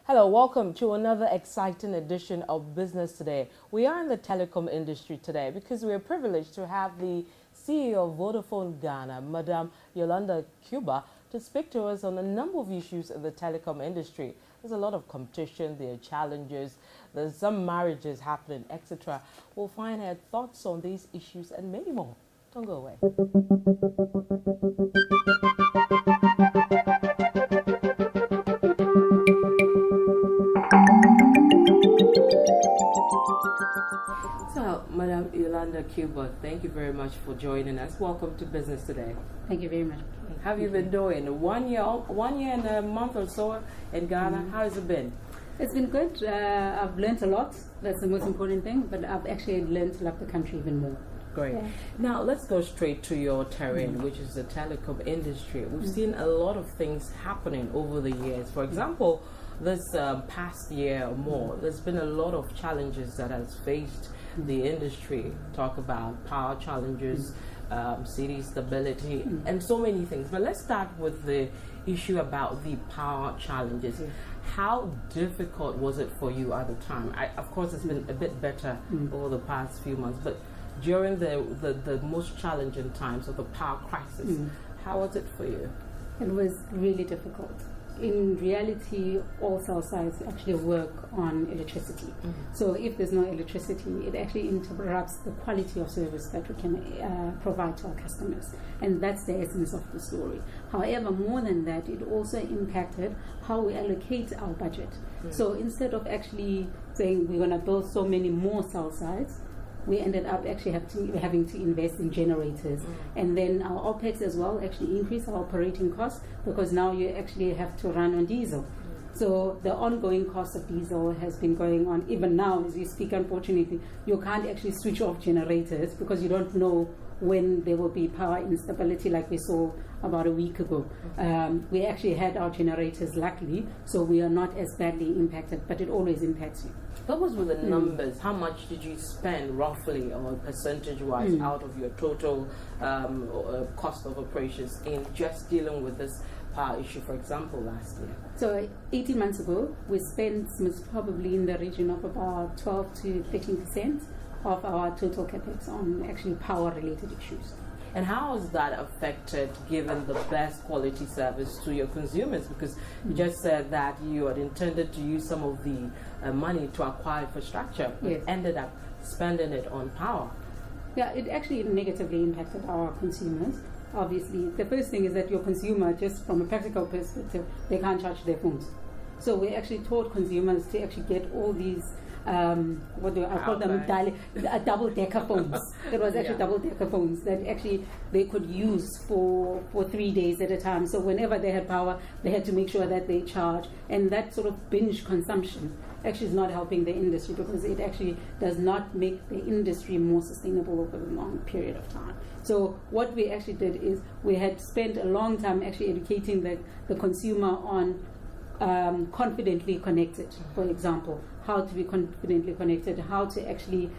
Hello, welcome to another exciting edition of Business Today. We are in the telecom industry today because we are privileged to have the CEO of Vodafone Ghana, Madam Yolanda Cuba, to speak to us on a number of issues in the telecom industry. There's a lot of competition, there are challenges, there's some marriages happening, etc. We'll find her thoughts on these issues and many more. Don't go away. So, Madam Yolanda Cuba, thank you very much for joining us. Welcome to Business Today. Thank you very much. How have you been doing? 1 year and a month or so in Ghana. How has it been? It's been good. I've learned a lot. That's the most important thing. But I've actually learned to love the country even more. Great. Yeah. Now, let's go straight to your terrain, which is the telecom industry. We've seen a lot of things happening over the years. For example, this past year or more, there's been a lot of challenges that has faced the industry. Talk about power challenges, city stability, and so many things. But let's start with the issue about the power challenges. How difficult was it for you at the time? Of course, it's been a bit better over the past few months, but during the most challenging times of the power crisis, how was it for you? It was really difficult. In reality, all cell sites actually work on electricity. So if there's no electricity, it actually interrupts the quality of service that we can provide to our customers. And that's the essence of the story. However, more than that, it also impacted how we allocate our budget. So instead of actually saying we're going to build so many more cell sites, we ended up actually having to invest in generators. And then our OPEX as well actually increased our operating costs because now you actually have to run on diesel. So the ongoing cost of diesel has been going on. Even now, as we speak, unfortunately, you can't actually switch off generators because you don't know when there will be power instability like we saw about a week ago. We actually had our generators, luckily, so we are not as badly impacted, but it always impacts you. What was with the numbers? How much did you spend roughly or percentage-wise out of your total cost of operations in just dealing with this power issue, for example, last year? So 18 months ago, we spent probably in the region of about 12 to 13% of our total capex on actually power-related issues. And how has that affected given the best quality service to your consumers? Because you just said that you had intended to use some of the money to acquire infrastructure, but ended up spending it on power. Yeah, it actually negatively impacted our consumers. Obviously, the first thing is that your consumer, just from a practical perspective, they can't charge their phones. So we actually taught consumers to actually get all these what do I call them? Double-decker phones. It was actually double-decker phones that actually they could use for 3 days at a time. So whenever they had power, they had to make sure that they charge. And that sort of binge consumption actually is not helping the industry because it actually does not make the industry more sustainable over a long period of time. So what we actually did is we had spent a long time actually educating the consumer on confidently connected, for example, how to be confidently connected, how to actually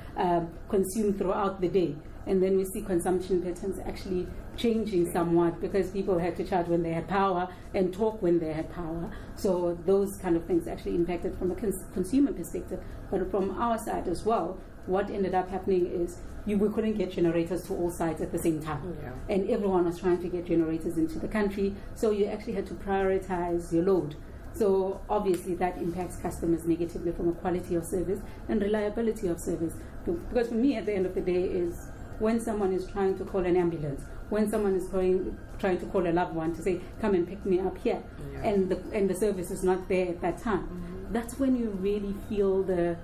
consume throughout the day. And then we see consumption patterns actually changing somewhat because people had to charge when they had power and talk when they had power. So those kind of things actually impacted from a consumer perspective. But from our side as well, what ended up happening is we couldn't get generators to all sites at the same time. And everyone was trying to get generators into the country. So you actually had to prioritize your load. So obviously that impacts customers negatively from a quality of service and reliability of service. Because for me, at the end of the day, is when someone is trying to call an ambulance, when someone is trying to call a loved one to say, come and pick me up here, and the service is not there at that time, that's when you really feel the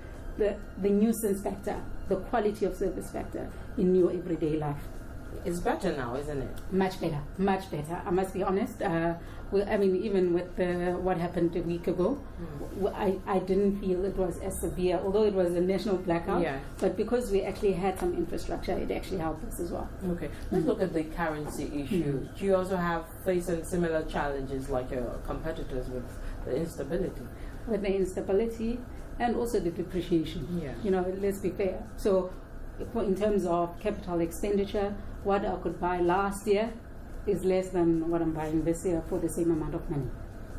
nuisance factor, the quality of service factor in your everyday life. It's better now, isn't it? Much better, much better. I must be honest. I mean, even with what happened a week ago, I didn't feel it was as severe, although it was a national blackout. But because we actually had some infrastructure, it actually helped us as well. Okay, let's look at the currency issue. Do you also have facing similar challenges like your competitors with the instability? With the instability and also the depreciation. You know, let's be fair. So in terms of capital expenditure, what I could buy last year is less than what I'm buying this year for the same amount of money.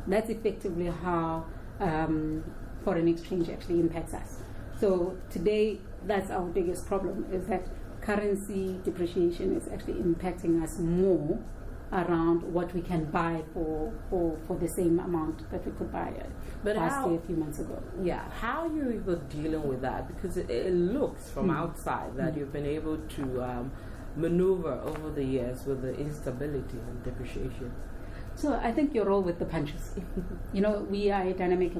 That's effectively how foreign exchange actually impacts us. So today, that's our biggest problem, is that currency depreciation is actually impacting us more around what we can buy for the same amount that we could buy last year, a few months ago. Yeah, how are you even dealing with that? Because it looks from outside that you've been able to maneuver over the years with the instability and depreciation. So I think you roll with the punches. You know, we are a dynamic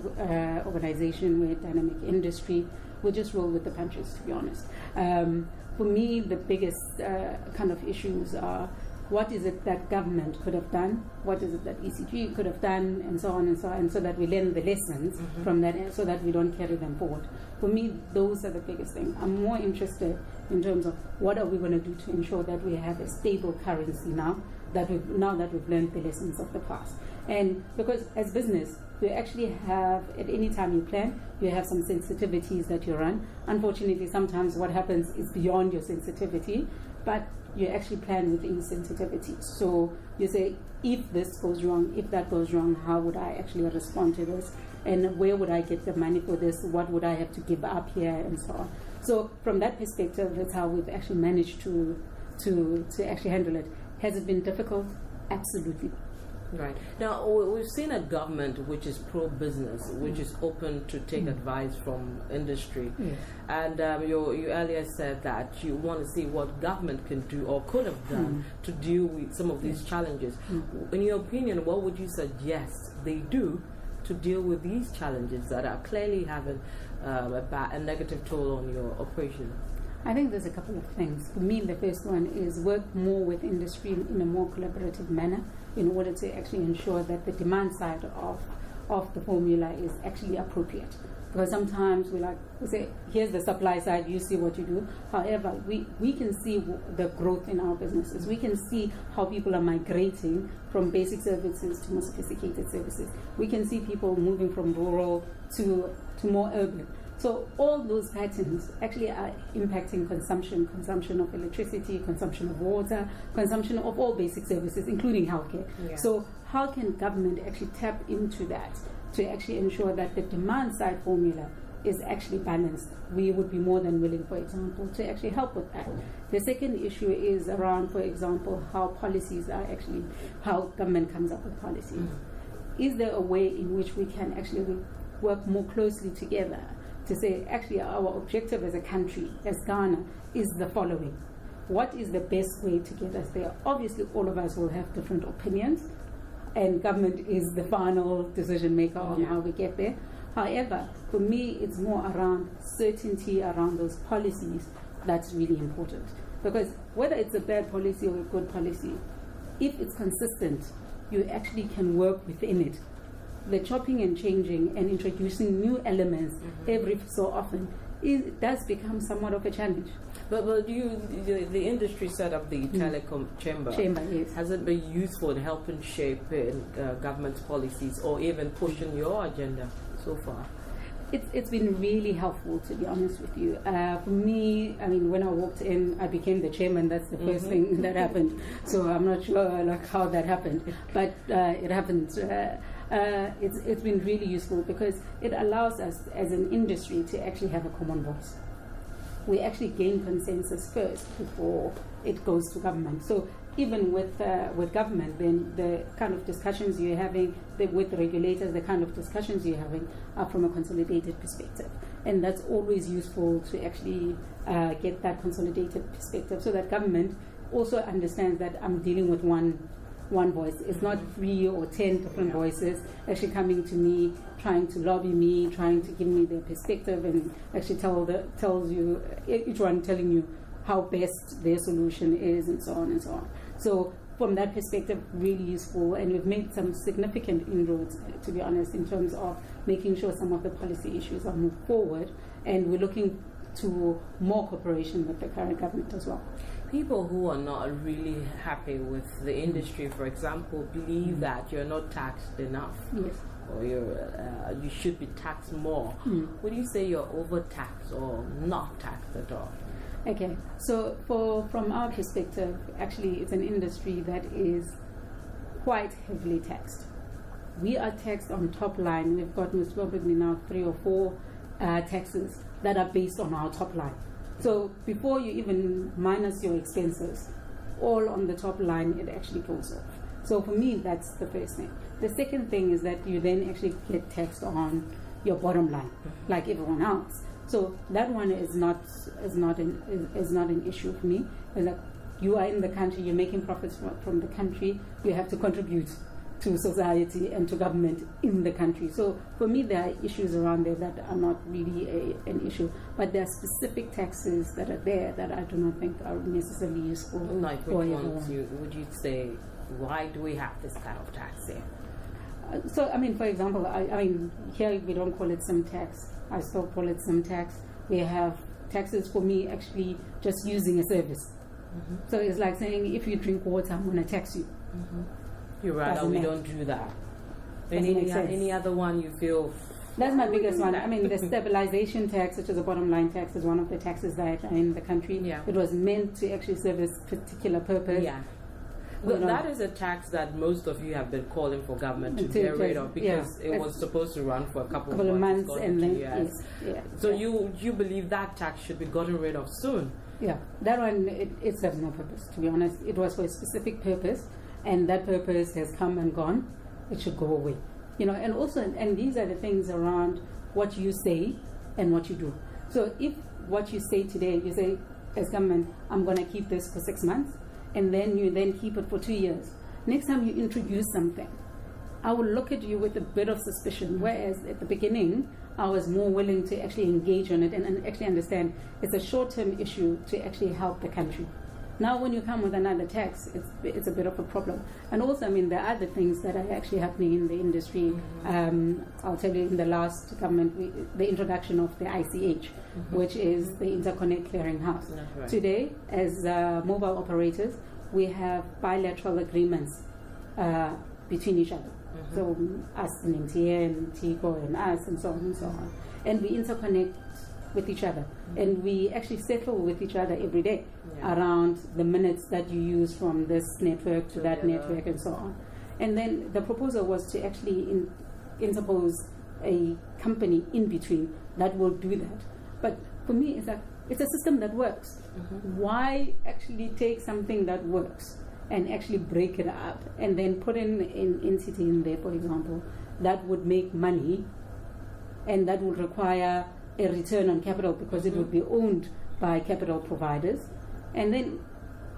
organization, we're a dynamic industry. We'll just roll with the punches, to be honest. For me, the biggest kind of issues are, what is it that government could have done? What is it that ECG could have done? And so on and so on, so that we learn the lessons from that, so that we don't carry them forward. For me, those are the biggest things. I'm more interested in terms of what are we going to do to ensure that we have a stable currency now that we've learned the lessons of the past. And because as business, you actually have, at any time you plan, you have some sensitivities that you run. Unfortunately, sometimes what happens is beyond your sensitivity, but you actually plan within sensitivity. So you say, if this goes wrong, if that goes wrong, how would I actually respond to this? And where would I get the money for this? What would I have to give up here? And so on. So from that perspective, that's how we've actually managed to actually handle it. Has it been difficult? Absolutely. Right. Now, we've seen a government which is pro-business, which is open to take advice from industry. And you earlier said that you want to see what government can do or could have done to deal with some of these challenges. In your opinion, what would you suggest they do to deal with these challenges that are clearly having a negative toll on your operation? I think there's a couple of things. For me, the first one is work more with industry in a more collaborative manner in order to actually ensure that the demand side of the formula is actually appropriate. Because sometimes we say, here's the supply side, you see what you do. However, we can see the growth in our businesses. We can see how people are migrating from basic services to more sophisticated services. We can see people moving from rural to more urban. So all those patterns actually are impacting consumption of electricity, consumption of water, consumption of all basic services, including healthcare. Yeah. So how can government actually tap into that to actually ensure that the demand side formula is actually balanced? We would be more than willing, for example, to actually help with that. The second issue is around, for example, how government comes up with policies. Is there a way in which we can actually work more closely together to say, actually, our objective as a country, as Ghana, is the following. What is the best way to get us there? Obviously, all of us will have different opinions, and government is the final decision maker on how we get there. However, for me, it's more around certainty around those policies that's really important. Because whether it's a bad policy or a good policy, if it's consistent, you actually can work within it. The chopping and changing and introducing new elements every so often, it does become somewhat of a challenge. But the industry set up the telecom chamber. Yes. Has it been useful in helping shape government's policies or even pushing your agenda so far? It's been really helpful, to be honest with you. For me, I mean, when I walked in, I became the chairman. That's the first thing that happened. So I'm not sure how that happened, but it happened. It's been really useful because it allows us as an industry to actually have a common voice. We actually gain consensus first before it goes to government. So even with government, then the kind of discussions you're having with the regulators, the kind of discussions you're having are from a consolidated perspective. And that's always useful to actually get that consolidated perspective so that government also understands that I'm dealing with one voice. It's not 3 or 10 different voices actually coming to me, trying to lobby me, trying to give me their perspective, and actually tells you, each one telling you how best their solution is, and so on and so on. So from that perspective, really useful, and we've made some significant inroads, to be honest, in terms of making sure some of the policy issues are moved forward, and we're looking to more cooperation with the current government as well. People who are not really happy with the industry, for example, believe that you're not taxed enough. Yes. Or you should be taxed more. Would you say you're overtaxed or not taxed at all? Okay, so from our perspective, actually it's an industry that is quite heavily taxed. we are taxed on top line. We've got most probably now 3 or 4 taxes that are based on our top line. So before you even minus your expenses, all on the top line, it actually goes off. So for me, that's the first thing. The second thing is that you then actually get taxed on your bottom line, like everyone else. So that one is not an issue for me. It's like you are in the country, you're making profits from the country, you have to contribute to society and to government in the country. So for me, there are issues around there that are not really an issue. But there are specific taxes that are there that I do not think are necessarily useful. Like which ones would you say, why do we have this kind of tax here? So, I mean, for example, I mean, here we don't call it some tax. I still call it some tax. We have taxes for me actually just using a service. So it's like saying, if you drink water, I'm going to tax you. You're right, we don't do that. Any other one you feel? That's my biggest one. I mean, the stabilization tax, which is a bottom line tax, is one of the taxes that are in the country. Yeah. It was meant to actually serve a particular purpose. Yeah. But that is a tax that most of you have been calling for government to get rid of, because it was supposed to run for a couple of months and then years. So you believe that tax should be gotten rid of soon? Yeah, that one, it serves no purpose, to be honest. It was for a specific purpose, and that purpose has come and gone. It should go away. You know, and also, and these are the things around what you say and what you do. So if what you say today, you say, as government, I'm going to keep this for 6 months, and then you then keep it for 2 years. Next time you introduce something, I will look at you with a bit of suspicion, whereas at the beginning, I was more willing to actually engage on it and actually understand it's a short-term issue to actually help the country. Now when you come with another tax, it's a bit of a problem. And also, I mean, there are other things that are actually happening in the industry. I'll tell you, in the last government, the introduction of the ICH, which is the Interconnect Clearinghouse. Right. Today, as mobile operators, we have bilateral agreements between each other. So us and MTN, Tico, and us, and so on and so on. And we interconnect with each other, and we actually settle with each other every day around the minutes that you use from this network to that network and so on. And then the proposal was to actually interpose a company in between that will do that. But for me, it's like, it's a system that works. Why actually take something that works and actually break it up and then put in an entity in there, for example, that would make money and that would require a return on capital because it would be owned by capital providers, and then,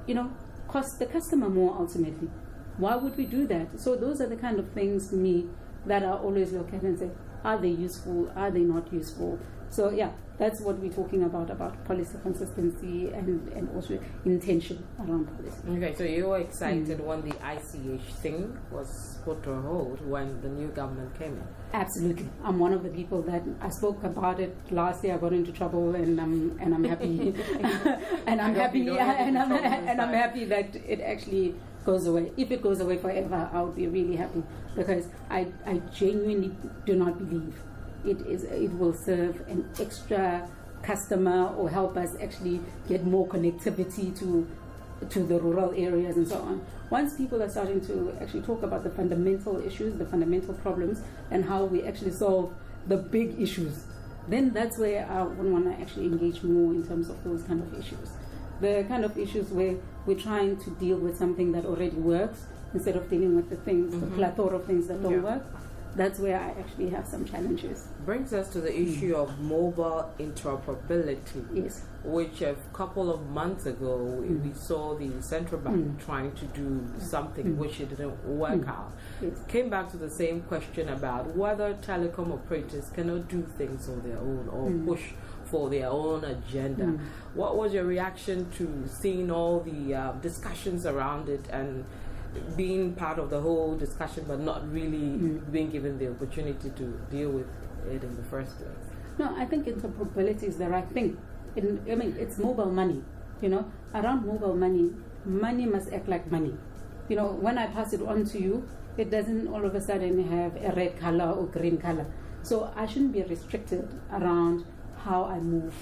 you know, cost the customer more ultimately. Why would we do that? So those are the kind of things to me that I always look at and say, are they useful? Are they not useful? So yeah, that's what we're talking about policy consistency and also intention around policy. Okay, so you were excited when the ICH thing was put to a hold when the new government came in? Absolutely. I'm one of the people that I spoke about it last year. I got into trouble, and I'm happy, and I'm happy that it actually goes away. If it goes away forever, I would be really happy, because I genuinely do not believe it will serve an extra customer or help us actually get more connectivity to the rural areas and so on. Once people are starting to actually talk about the fundamental issues, the fundamental problems, and how we actually solve the big issues, then that's where I would want to actually engage more in terms of those kind of issues. The kind of issues where we're trying to deal with something that already works instead of dealing with the things, the plethora of things that don't work. That's where I actually have some challenges. Brings us to the issue of mobile interoperability. Yes. Which a couple of months ago we saw the central bank trying to do something which it didn't work out. Yes. Came back to the same question about whether telecom operators cannot do things on their own or push for their own agenda. What was your reaction to seeing all the discussions around it and being part of the whole discussion but not really being given the opportunity to deal with it in the first place? No, I think interoperability is the right thing. I mean, it's mobile money. You know, around mobile money, money must act like money. You know, when I pass it on to you, it doesn't all of a sudden have a red color or green color. So I shouldn't be restricted around how I move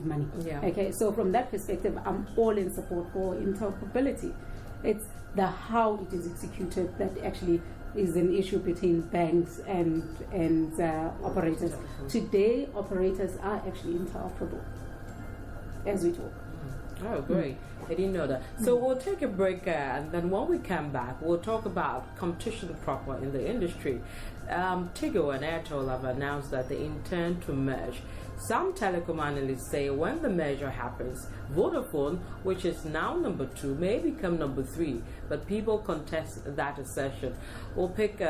money. Yeah. Okay, so from that perspective, I'm all in support for interoperability. It's the how it is executed that actually is an issue between banks and operators. Today, operators are actually interoperable as we talk. Oh, great. I didn't know that. So we'll take a break, and then when we come back, we'll talk about competition proper in the industry. Tigo and Airtel have announced that they intend to merge. Some telecom analysts say when the merger happens, Vodafone, which is now number 2, may become number 3, but people contest that assertion. We'll pick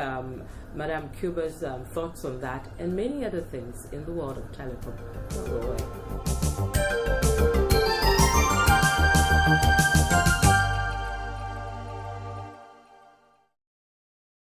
Madame Cuba's thoughts on that and many other things in the world of telecom. Go away.